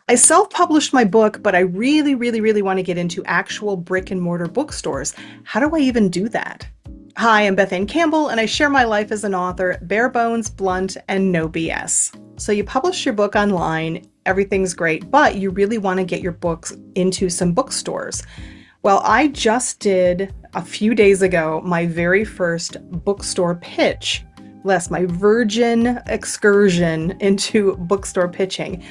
I self-published my book, but I really want to get into actual brick and mortar bookstores. How do I even do that? Hi, I'm Beth Anne Campbell, and I share my life as an author, bare bones, blunt, and no BS. So you publish your book online, everything's great, but you really want to get your books into some bookstores. Well, I just did a few days ago my very first bookstore pitch. Yes, my virgin excursion into bookstore pitching.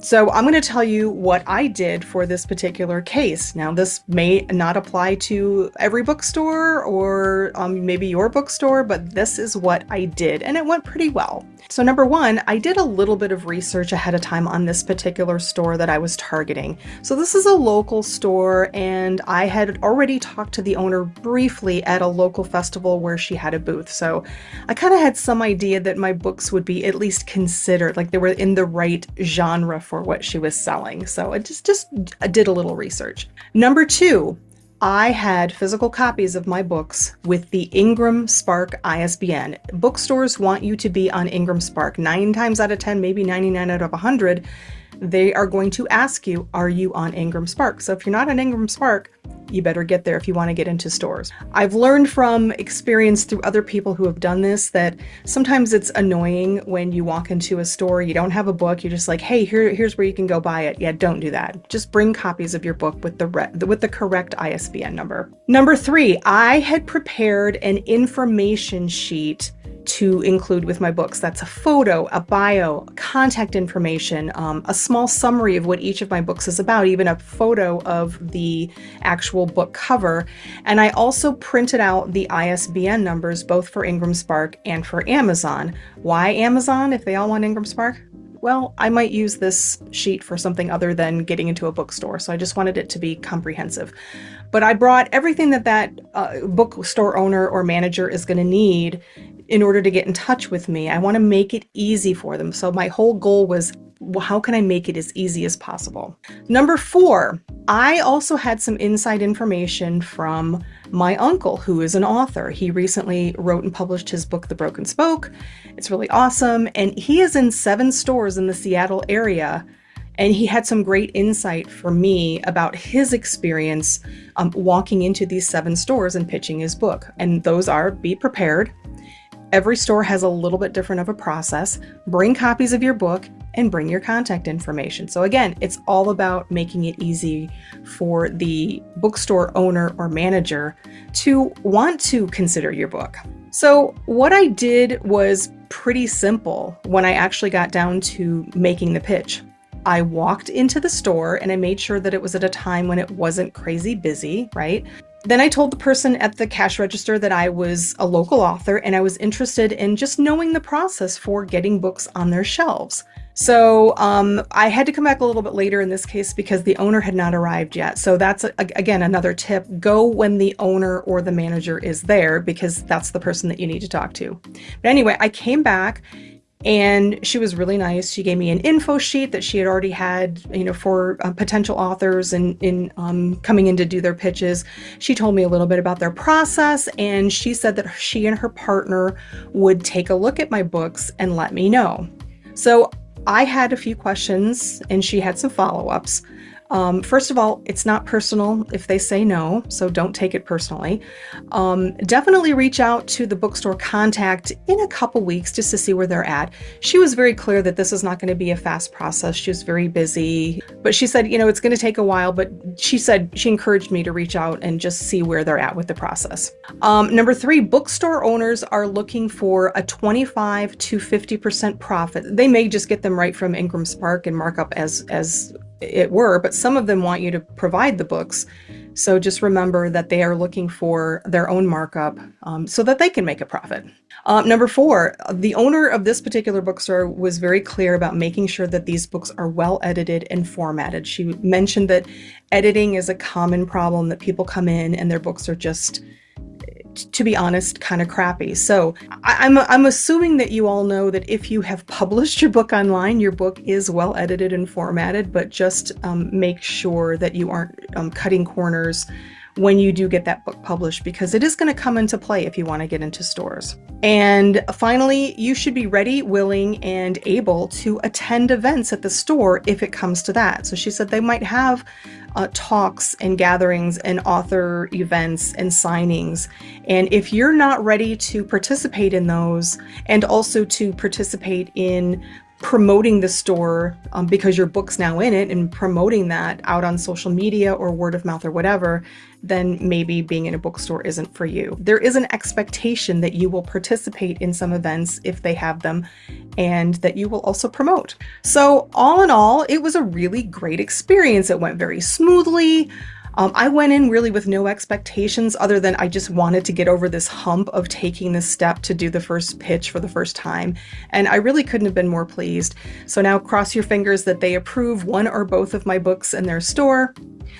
So I'm going to tell you what I did for this particular case. Now, this may not apply to every bookstore or maybe your bookstore, but this is what I did, and it went pretty well. So number one, I did a little bit of research ahead of time on this particular store that I was targeting. So this is a local store, and I had already talked to the owner briefly at a local festival where she had a booth. So I kind of had some idea that my books would be at least considered, like they were in the right genre for what she was selling. So I just did a little research. Number two, I had physical copies of my books with the Ingram Spark ISBN. Bookstores want you to be on Ingram Spark. 9 times out of 10, maybe 99 out of 100, they are going to ask you, are you on Ingram Spark? So if you're not on Ingram Spark, you better get there if you want to get into stores. I've learned from experience through other people who have done this that sometimes it's annoying when you walk into a store, you don't have a book, you're just like, hey, here's where you can go buy it. Yeah, don't do that. Just bring copies of your book with the correct ISBN number. Number three, I had prepared an information sheet to include with my books. That's a photo, a bio, contact information, a small summary of what each of my books is about, even a photo of the actual book cover. And I also printed out the ISBN numbers, both for Ingram Spark and for Amazon. Why Amazon if they all want Ingram Spark? Well, I might use this sheet for something other than getting into a bookstore, so I just wanted it to be comprehensive. But I brought everything that bookstore owner or manager is going to need in order to get in touch with me. I want to make it easy for them. So my whole goal was, well, how can I make it as easy as possible? Number four, I also had some inside information from my uncle, who is an author. He recently wrote and published his book, The Broken Spoke. It's really awesome. And he is in 7 stores in the Seattle area. And he had some great insight for me about his experience walking into these 7 stores and pitching his book. And those are, be prepared. Every store has a little bit different of a process. Bring copies of your book and bring your contact information. So again, it's all about making it easy for the bookstore owner or manager to want to consider your book. So what I did was pretty simple when I actually got down to making the pitch. I walked into the store and I made sure that it was at a time when it wasn't crazy busy, right? Then I told the person at the cash register that I was a local author and I was interested in just knowing the process for getting books on their shelves. So I had to come back a little bit later in this case because the owner had not arrived yet. So that's, again, another tip. Go when the owner or the manager is there because that's the person that you need to talk to. But anyway, I came back and she was really nice. She gave me an info sheet that she had already had, for potential authors and in coming in to do their pitches. She told me a little bit about their process, and she said that she and her partner would take a look at my books and let me know. So I had a few questions, and she had some follow-ups. First of all, it's not personal if they say no, so don't take it personally. Definitely reach out to the bookstore contact in a couple weeks just to see where they're at. She was very clear that this is not going to be a fast process. She was very busy, but she said, it's going to take a while, but she said she encouraged me to reach out and just see where they're at with the process. Number three, bookstore owners are looking for a 25 to 50% profit. They may just get them right from Ingram Spark and mark up as it were, but some of them want you to provide the books. So just remember that they are looking for their own markup so that they can make a profit. Number four, the owner of this particular bookstore was very clear about making sure that these books are well edited and formatted. She mentioned that editing is a common problem, that people come in and their books are just, to be honest, kind of crappy. So I'm assuming that you all know that if you have published your book online, your book is well edited and formatted, but just make sure that you aren't cutting corners when you do get that book published, because it is going to come into play if you want to get into stores. And finally, you should be ready, willing, and able to attend events at the store if it comes to that. So she said they might have talks and gatherings and author events and signings. And if you're not ready to participate in those, and also to participate in promoting the store because your book's now in it, and promoting that out on social media or word of mouth or whatever, then maybe being in a bookstore isn't for you. There is an expectation that you will participate in some events if they have them, and that you will also promote. So all in all, it was a really great experience. It went very smoothly. I went in really with no expectations other than I just wanted to get over this hump of taking this step to do the first pitch for the first time. And I really couldn't have been more pleased. So now cross your fingers that they approve one or both of my books in their store.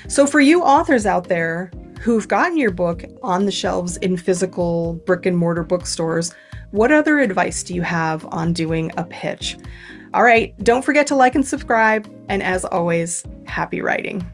So for you authors out there who've gotten your book on the shelves in physical brick and mortar bookstores, what other advice do you have on doing a pitch? All right, don't forget to like and subscribe. And as always, happy writing.